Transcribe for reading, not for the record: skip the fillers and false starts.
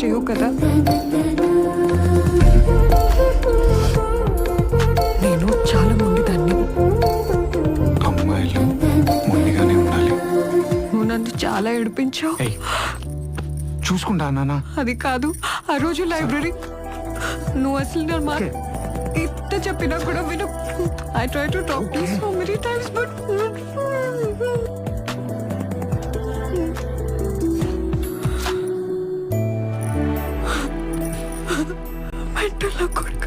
చేయవు కదా. నేను చాలా మొండిదాన్ని. అమ్మాయిలు మొండిగానే ఉండాలి. నువ్వు నన్ను చాలా ఏడిపించావు. ఏయ్, చూసుకుంటా నాన్న. అది కాదు, ఆ రోజు లైబ్రరీ నువ్వు అసలు నా మాట ఇంత చెప్పినా కూడా విను. I try to talk to so many times but mental కొడుకు.